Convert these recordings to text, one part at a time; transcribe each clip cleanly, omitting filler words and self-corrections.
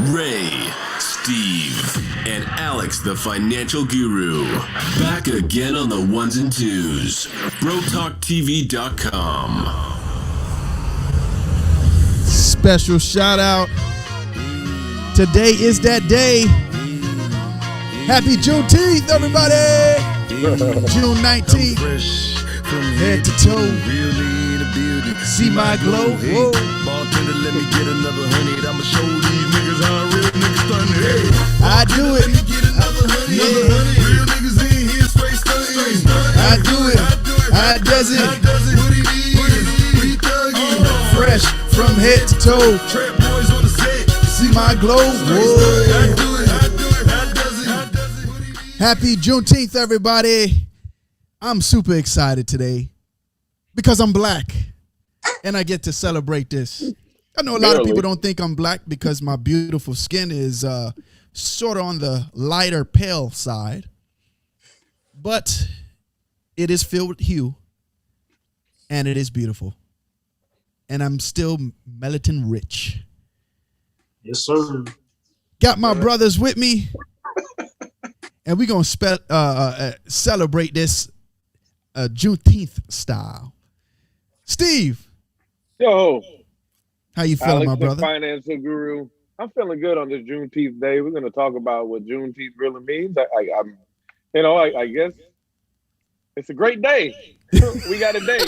Ray, Steve, and Alex the Financial Guru. Back again on the ones and twos. BroTalkTV.com. Special shout out. Today is that day. Happy Juneteenth, everybody. June 19th. Head to toe. See my glow. Whoa. Bartender, let me get another $100. I'ma show these niggas how real niggas done. Hey, I do it. let me get another $100. Yeah. Real niggas in here straight stunting. I do it. I does it. What he need? We thugging. Fresh from head to toe. Trap boys on the set. See my glow. I Whoa. do it. I does it. What he need? Happy Juneteenth, everybody. I'm super excited today because I'm black and I get to celebrate this. I know a lot of people don't think I'm black because my beautiful skin is sort of on the lighter pale side, but it is filled with hue and it is beautiful. And I'm still melatonin rich. Yes, sir. Got my brothers with me, and we're going to celebrate this Juneteenth style. Steve, Yo, how you feeling, Alex, my the brother? financial guru. I'm feeling good on this Juneteenth day. We're going to talk about what Juneteenth really means. I guess it's a great day. We got a day.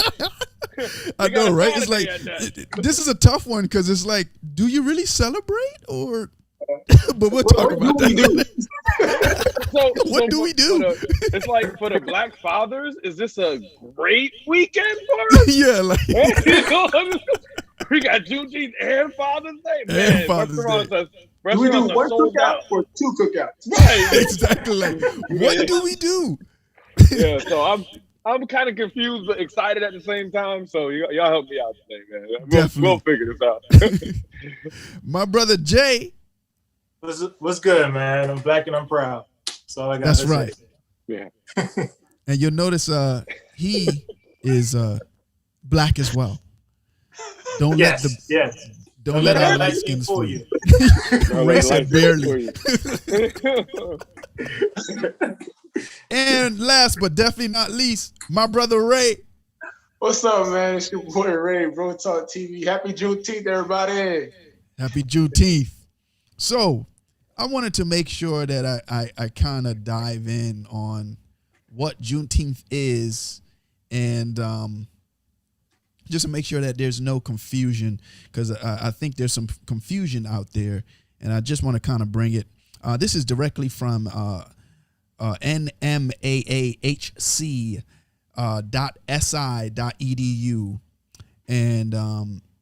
I know, right? It's Saturday like, at that. this is a tough one because it's like, do you really celebrate or? But we'll talk about that. What do we do? It's like for the Black fathers, is this a great weekend for us? Yeah, like We got Juneteenth and Father's Day. And Man, Father's restaurants Day. are- Do we do restaurants are one sold cookout out. or two cookouts? Right. exactly. Like, what do we do? Yeah, so I'm kind of confused but excited at the same time. So y'all help me out today, man. Definitely. We'll figure this out. My brother Jay. What's good, man? I'm black and I'm proud. That's all I got. That's to right. say. Yeah. And you'll notice he is black as well. Don't Yes, let the yes. don't let our that light light skins fool fool you. Ray said barely. And last but definitely not least, my brother Ray. What's up, man? It's your boy Ray, Bro Talk TV. Happy Juneteenth, everybody. Happy Juneteenth. So I wanted to make sure that I kind of dive in on what Juneteenth is and just to make sure that there's no confusion because I think there's some confusion out there and I just want to kind of bring it. This is directly from nmahc.si.edu and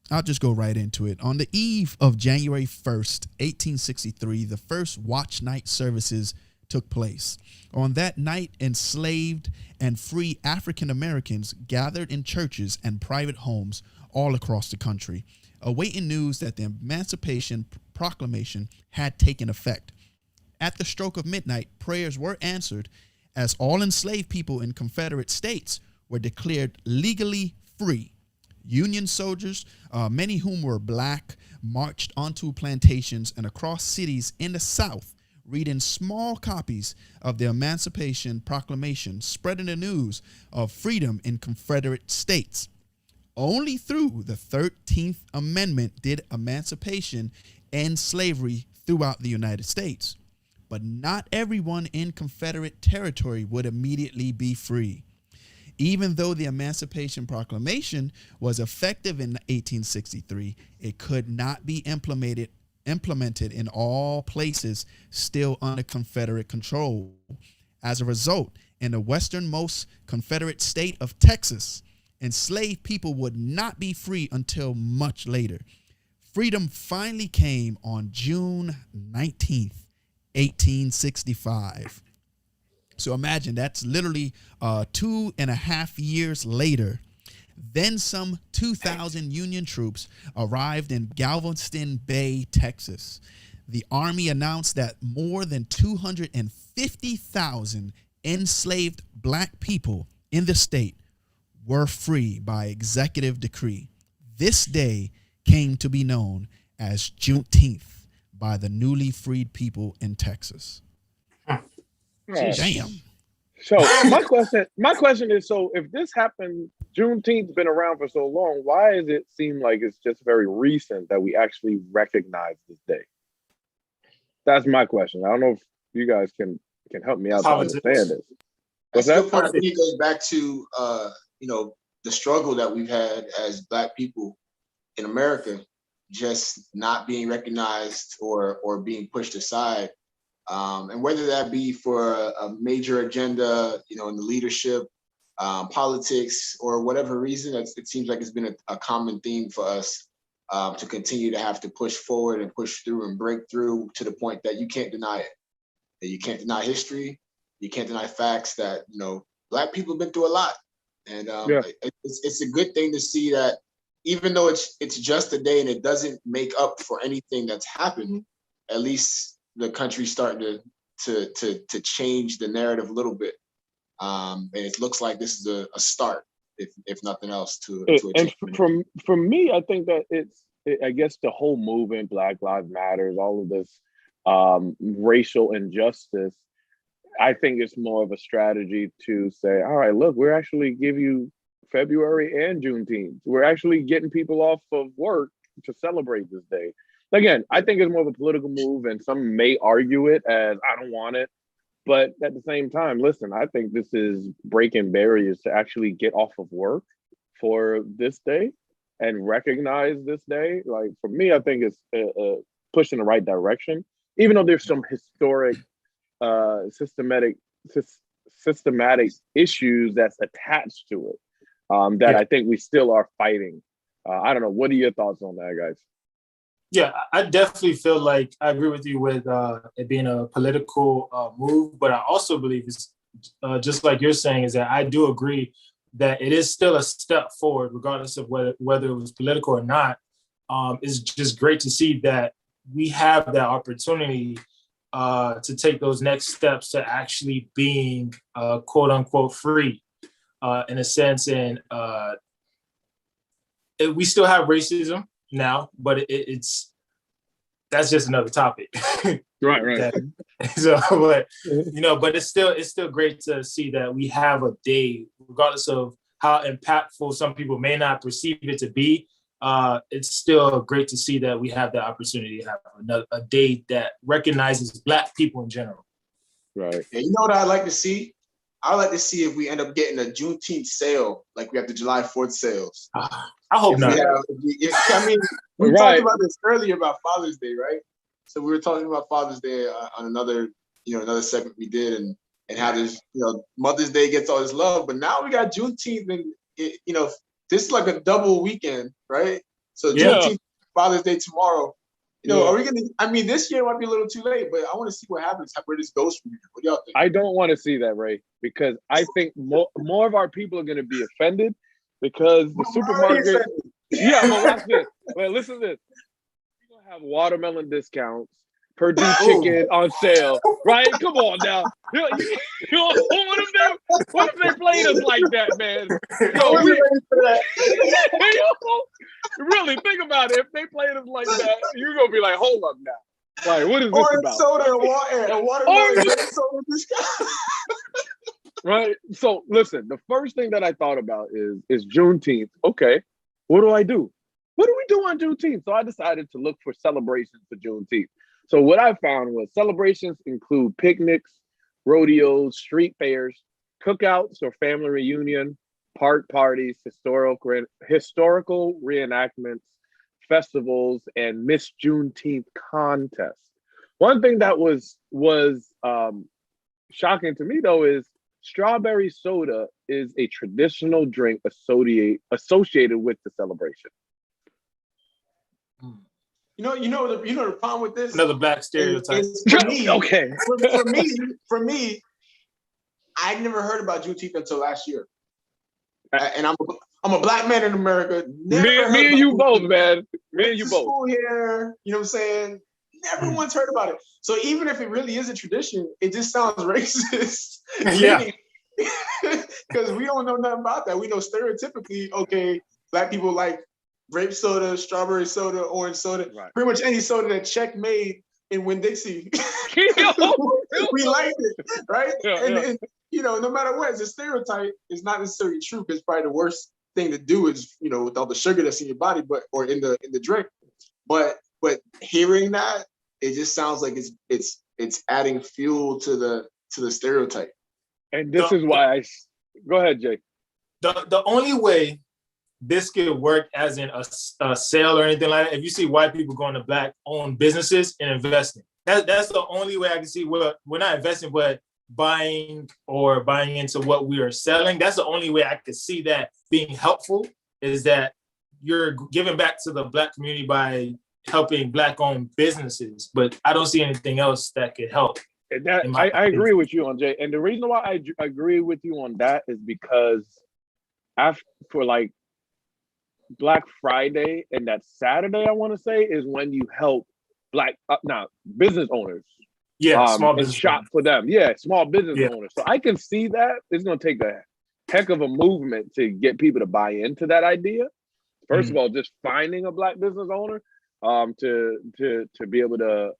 I'll just go right into it. On the eve of January 1st, 1863, the first watch night services took place. On that night, enslaved and free African Americans gathered in churches and private homes all across the country, awaiting news that the Emancipation Proclamation had taken effect. At the stroke of midnight, prayers were answered as all enslaved people in Confederate states were declared legally free. Union soldiers, many whom were black, marched onto plantations and across cities in the South, reading small copies of the Emancipation Proclamation, spreading the news of freedom in Confederate states. Only through the 13th Amendment did emancipation end slavery throughout the United States. But not everyone in Confederate territory would immediately be free. Even though the Emancipation Proclamation was effective in 1863, it could not be implemented in all places still under Confederate control. As a result, in the westernmost Confederate state of Texas, enslaved people would not be free until much later. Freedom finally came on June 19th, 1865. So imagine that's literally 2.5 years later. Then some 2,000 Union troops arrived in Galveston Bay, Texas. The Army announced that more than 250,000 enslaved black people in the state were free by executive decree. This day came to be known as Juneteenth by the newly freed people in Texas. Damn. So my question is, so if this happened, Juneteenth's been around for so long, why does it seem like it's just very recent that we actually recognize this day? That's my question. I don't know if you guys can help me out to understand this. That's a good point. I think it goes back to the struggle that we've had as Black people in America, just not being recognized or being pushed aside. And whether that be for a major agenda, in the leadership, politics, or whatever reason, it seems like it's been a common theme for us to continue to have to push forward and push through and break through to the point that you can't deny it. That you can't deny history. You can't deny facts that, Black people have been through a lot. And it's a good thing to see that even though it's just a day and it doesn't make up for anything that's happened, at least the country's starting to change the narrative a little bit. And it looks like this is a start, if nothing else, to a change. And for me, I think that I guess the whole movement, Black Lives Matters, all of this racial injustice, I think it's more of a strategy to say, all right, look, we're actually give you February and Juneteenth. We're actually getting people off of work to celebrate this day. Again, I think it's more of a political move, and some may argue it as I don't want it. But at the same time, listen, I think this is breaking barriers to actually get off of work for this day and recognize this day. Like, for me, I think it's a push in the right direction, even though there's some historic, systematic issues that's attached to it that I think we still are fighting. I don't know. What are your thoughts on that, guys? Yeah, I definitely feel like I agree with you with it being a political move, but I also believe it's just like you're saying, is that I do agree that it is still a step forward, regardless of whether it was political or not. It's just great to see that we have that opportunity to take those next steps to actually being quote unquote free in a sense. And we still have racism now, but that's just another topic. Right. So, but but it's still great to see that we have a day, regardless of how impactful some people may not perceive it to be. It's still great to see that we have the opportunity to have a day that recognizes Black people in general. Right. And you know what I'd like to see? I'd like to see if we end up getting a Juneteenth sale, like we have the July 4th sales. I hope not. We talked about this earlier about Father's Day, right? So we were talking about Father's Day on another segment we did, and how this, Mother's Day gets all this love, but now we got Juneteenth, and this is like a double weekend, right? So Juneteenth, Father's Day tomorrow. Are we gonna? This year might be a little too late, but I want to see what happens, where this goes from here. What do y'all think? I don't want to see that, Ray, because I think more of our people are going to be offended because the supermarket. Yeah, but watch this. Well, listen to this. We're gonna have watermelon discounts, Purdue chicken on sale, right? Come on now. What if they played us like that, man? Really think about it. If they played us like that, you're gonna be like, hold up now. Like, what is this orange about? Soda and watermelon soda discount. Right. So listen, the first thing that I thought about is Juneteenth. Okay, what do I do? What do we do on Juneteenth? So I decided to look for celebrations for Juneteenth. So what I found was celebrations include picnics, rodeos, street fairs, cookouts or family reunion, park parties, historical reenactments, festivals, and Miss Juneteenth contests. One thing that was shocking to me, though, is strawberry soda is a traditional drink associated with the celebration. You know the problem with this. Another Black stereotype. For me, okay. For me, I never heard about Juneteenth until last year, and I'm a Black man in America. Me and you both, man. Me and you both. School here, you know what I'm saying? Never once heard about it. So even if it really is a tradition, it just sounds racist. Yeah. Because we don't know nothing about that. We know stereotypically, okay, Black people like grape soda, strawberry soda, orange soda, right. Pretty much any soda that Czech made in Winn-Dixie. Yo, We liked it, right? Yeah, And you know, no matter what, it's a stereotype. It's not necessarily true because probably the worst thing to do is, you know, with all the sugar that's in your body, or in the drink. But hearing that, it just sounds like it's adding fuel to the stereotype. and this is why go ahead, Jay. The only way this could work as in a sale or anything like that, if you see white people going to black-owned businesses and investing. That's the only way I can see. We're not investing, but buying into what we are selling. That's the only way I could see that being helpful, is that you're giving back to the black community by helping black-owned businesses. But I don't see anything else that could help. I agree with you on Jay. And the reason why I agree with you on that is because for like Black Friday and that Saturday, I want to say, is when you help business owners. Yeah, small business shop owners. for them. Yeah, small business owners. So I can see that it's going to take a heck of a movement to get people to buy into that idea. First of all, just finding a black business owner to be able to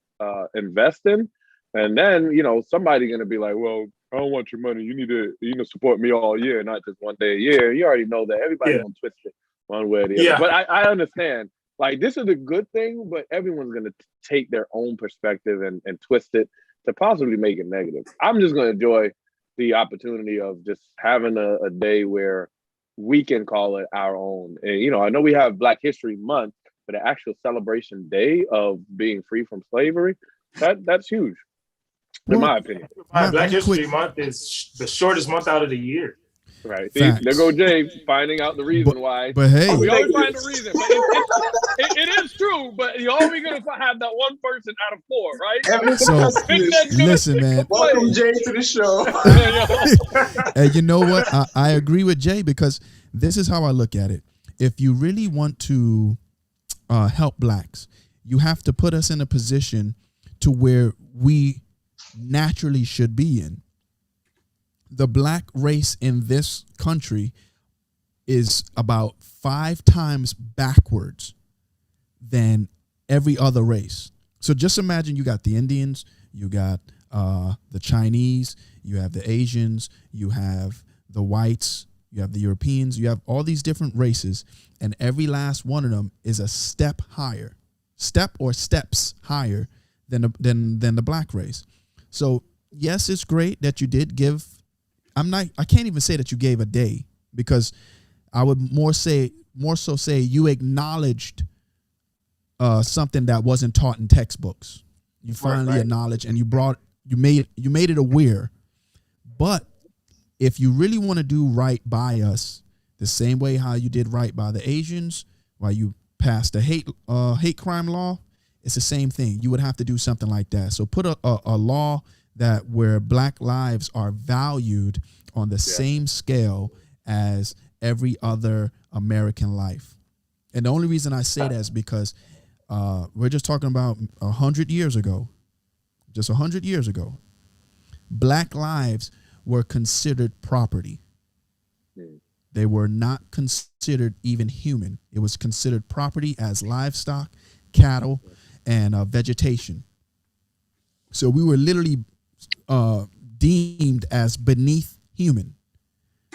invest in, and then, you know, somebody's going to be like, well, I don't want your money. You need to support me all year, not just one day a year. You already know that everybody's going to twist it one way or the other. But I understand. Like, this is a good thing, but everyone's going to take their own perspective and twist it to possibly make it negative. I'm just going to enjoy the opportunity of just having a day where we can call it our own. And, you know, I know we have Black History Month, but the actual celebration day of being free from slavery, that's huge, in my opinion. Black History Month is the shortest month out of the year. Right. See, there go Jay finding out the reason why. But hey, we always find a reason. But it is true. But you're always going to have that one person out of four, right? So listen, man. Welcome Jay to the show. And you know what? I agree with Jay, because this is how I look at it. If you really want to help blacks, you have to put us in a position to where we naturally should be in. The black race in this country is about 5 times backwards than every other race. So just imagine you got the Indians, you got the Chinese, you have the Asians, you have the whites, you have the Europeans, you have all these different races, and every last one of them is a step or steps higher than the black race. So yes, it's great that you did give. I can't even say that you gave a day, because I would more so say you acknowledged something that wasn't taught in textbooks. You finally acknowledged, and you made it aware. But if you really want to do right by us, the same way how you did right by the Asians, while you passed the hate crime law, it's the same thing. You would have to do something like that. So put a law that where black lives are valued on the same scale as every other American life. And the only reason I say that is because we're just talking about 100 years ago, just 100 years ago, black lives were considered property. They were not considered even human. It was considered property as livestock, cattle, and vegetation. So we were literally deemed as beneath human.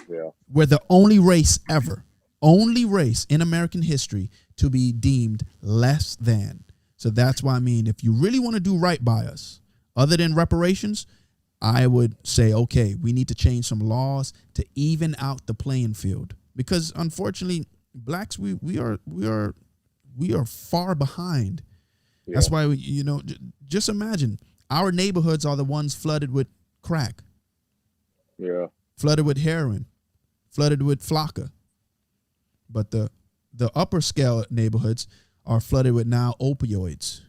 Yeah. We're the only race in American history to be deemed less than. So that's why, I mean, if you really want to do right by us, other than reparations, I would say, okay, we need to change some laws to even out the playing field, because unfortunately, blacks, we are far behind. Yeah. That's why just imagine our neighborhoods are the ones flooded with crack. Yeah. Flooded with heroin, flooded with flocka. But the upper scale neighborhoods are flooded with now opioids.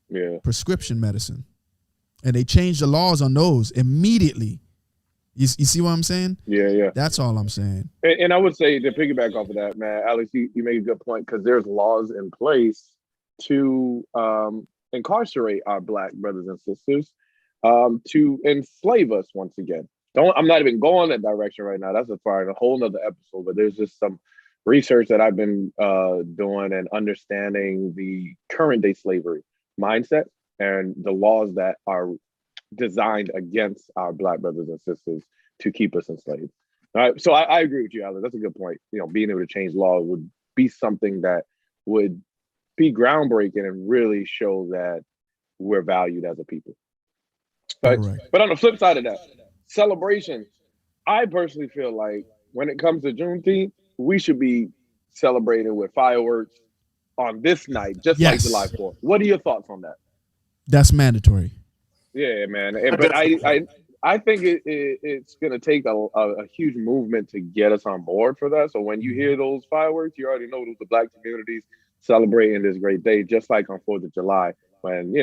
Yeah. Prescription medicine. And they changed the laws on those immediately. You see what I'm saying? Yeah. That's all I'm saying. And I would say, to piggyback off of that, man, Alex, you made a good point, because there's laws in place to incarcerate our black brothers and sisters, to enslave us once again. I'm not even going that direction right now. That's a whole nother episode, but there's just some research that I've been doing and understanding the current day slavery mindset. and the laws that are designed against our Black brothers and sisters to keep us enslaved. All right, so I agree with you, Alex. That's a good point. Being able to change law would be something that would be groundbreaking and really show that we're valued as a people. Right? But on the flip side of that, celebration, I personally feel like when it comes to Juneteenth, we should be celebrating with fireworks on this night, just like July 4th. What are your thoughts on that? That's mandatory. Yeah, man. But I think it's going to take a huge movement to get us on board for that. So when you hear those fireworks, you already know those are Black communities celebrating this great day, just like on 4th of July when,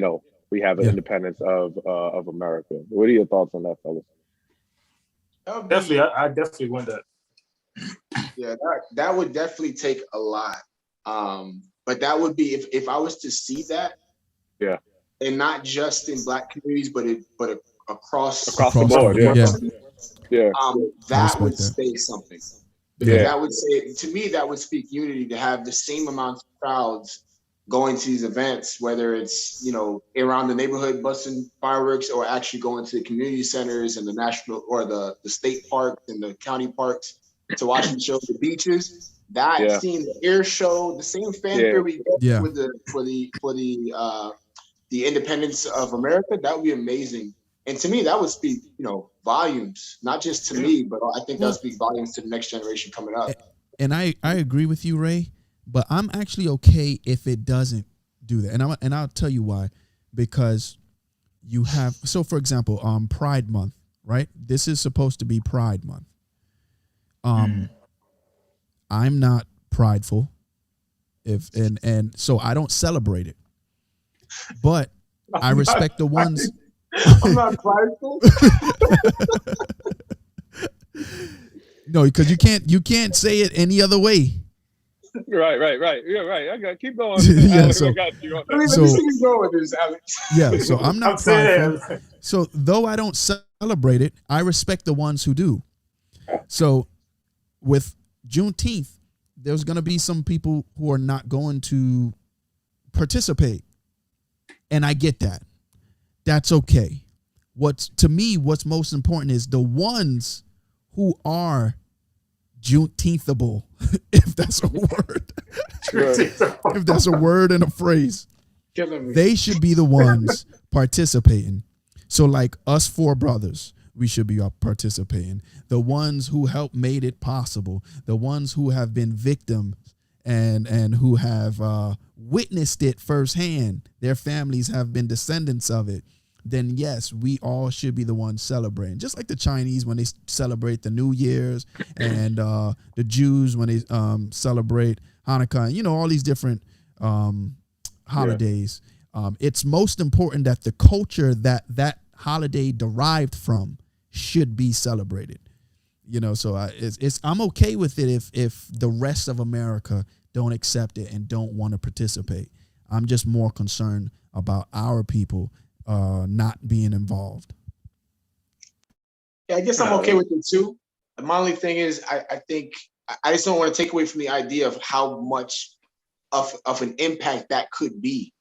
we have the independence of America. What are your thoughts on that, fellas? Definitely, I definitely want that. Yeah, that would definitely take a lot. But that would be if I was to see that. Yeah. And not just in Black communities, but across the board. Yeah. That would say something. Because that would say, to me, that would speak unity to have the same amount of crowds going to these events, whether it's, around the neighborhood busting fireworks or actually going to the community centers and the national or the state parks and the county parks to watch the show, the beaches. Seeing the air show, the same fanfare we get for the independence of America, that would be amazing. And to me, that would speak, volumes, not just to me, but I think that would speak volumes to the next generation coming up. And I agree with you, Ray, but I'm actually okay if it doesn't do that. And I'll tell you why. Because you have, so for example, Pride Month, right? This is supposed to be Pride Month. I'm not prideful, and so I don't celebrate it. But I respect the ones. I'm not prideful. No, because you can't say it any other way. Right. Yeah, right. I got keep going. Alex, Let me see you go with this, Alex. Yeah, so I'm not prideful. So though I don't celebrate it, I respect the ones who do. So with Juneteenth, there's going to be some people who are not going to participate. And I get that. That's okay. What's most important is the ones who are Juneteenthable, if that's a word. If that's a word and a phrase. They should be the ones participating. So like us four brothers, we should be participating. The ones who helped made it possible, the ones who have been victims and who have witnessed it firsthand, their families have been descendants of it, then yes, we all should be the ones celebrating. Just like the Chinese when they celebrate the New Year's and the Jews when they celebrate Hanukkah, and, all these different holidays. It's most important that the culture that holiday derived from should be celebrated. So I'm okay with it if the rest of America don't accept it and don't want to participate. I'm just more concerned about our people not being involved. Yeah, I guess I'm okay with it too. My only thing is I think I just don't want to take away from the idea of how much of an impact that could be.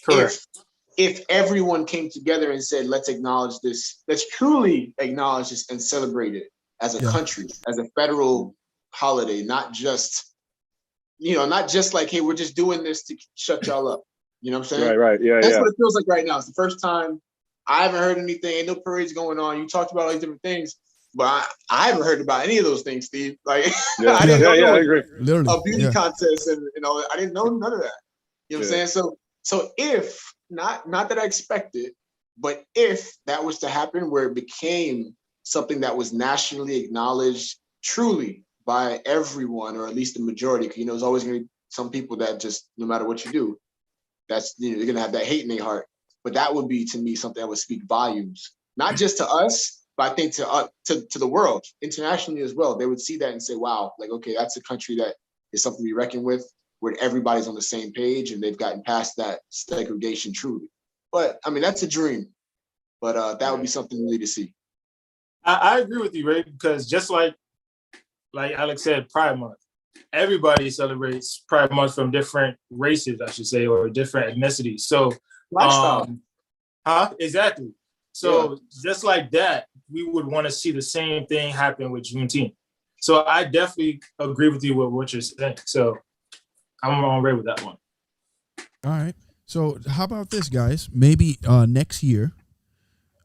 Correct. If everyone came together and said, let's acknowledge this, let's truly acknowledge this and celebrate it as a country, as a federal holiday, not just like, hey, we're just doing this to shut y'all up. You know what I'm saying? Right. Yeah. That's what it feels like right now. It's the first time I haven't heard anything. Ain't no parades going on. You talked about all these different things, but I haven't heard about any of those things, Steve. Like, I didn't know I agree. Literally, a beauty contest and I didn't know none of that. You know what I'm saying? So if not that I expect it, but if that was to happen where it became something that was nationally acknowledged truly by everyone, or at least the majority, because there's always going to be some people that just, no matter what you do, that's they're going to have that hate in their heart. But that would be, to me, something that would speak volumes, not just to us, but I think to the world, internationally as well. They would see that and say, wow, like, okay, that's a country that is something to be reckoned with, where everybody's on the same page and they've gotten past that segregation truly. But I mean, that's a dream, but that would be something really to see. I agree with you, Ray, because just like Alex said, Pride Month, everybody celebrates Pride Month from different races, I should say, or different ethnicities. So Lifestyle. Exactly. So just like that, we would want to see the same thing happen with Juneteenth. So I definitely agree with you with what you're saying. So I'm on right with that one. All right. So how about this, guys? Maybe next year,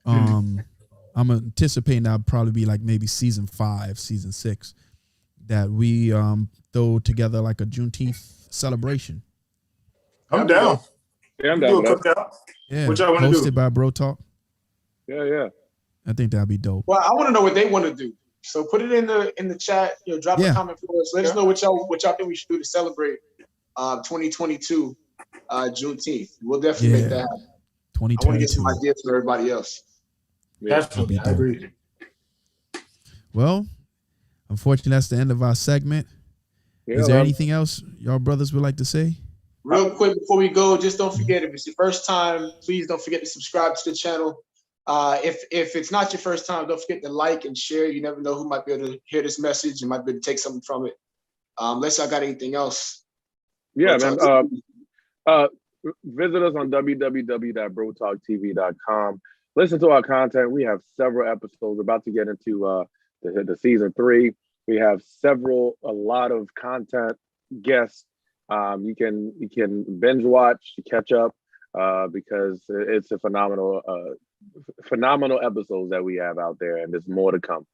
I'm anticipating that'll probably be like maybe season 5, season 6, that we throw together like a Juneteenth celebration. I'm down. Yeah, I'm down with that. Cookout. Yeah, What y'all want to do? hosted by Bro Talk. Yeah. I think that'd be dope. Well, I want to know what they want to do. So put it in the chat. Drop a comment for us. Let us know what y'all think we should do to celebrate 2022 Juneteenth. We'll definitely make that happen. 2022. I want to get some ideas for everybody else. Definitely, I agree. Well, unfortunately, that's the end of our segment. Yeah, Is there anything else y'all brothers would like to say? Real quick before we go, just don't forget, if it's your first time, please don't forget to subscribe to the channel. If it's not your first time, don't forget to like and share. You never know who might be able to hear this message and might be able to take something from it. Unless I got anything else. Yeah, man. Visit us on www.brotalktv.com. Listen to our content. We have several episodes. We're about to get into the season 3. We have a lot of content, guests. You can binge watch, catch up, because it's a phenomenal episodes that we have out there, and there's more to come.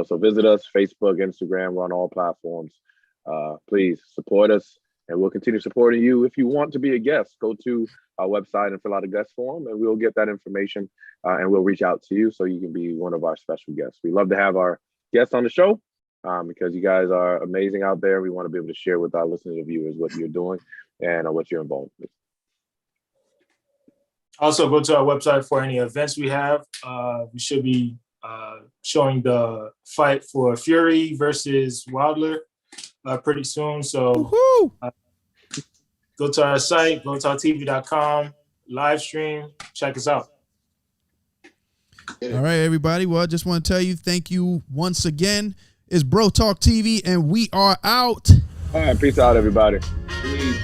So visit us, Facebook, Instagram, we're on all platforms. Please support us, and we'll continue supporting you. If you want to be a guest, go to our website and fill out a guest form, and we'll get that information, and we'll reach out to you so you can be one of our special guests. We love to have our guests on the show, because you guys are amazing out there. We want to be able to share with our listeners and viewers what you're doing and what you're involved with. Also, go to our website for any events we have. We should be showing the fight for Fury versus Wilder pretty soon. So go to our site, brotalktv.com, live stream, check us out. All right, everybody. Well, I just want to tell you thank you once again. It's Bro Talk TV, and we are out. All right, peace out, everybody. Peace.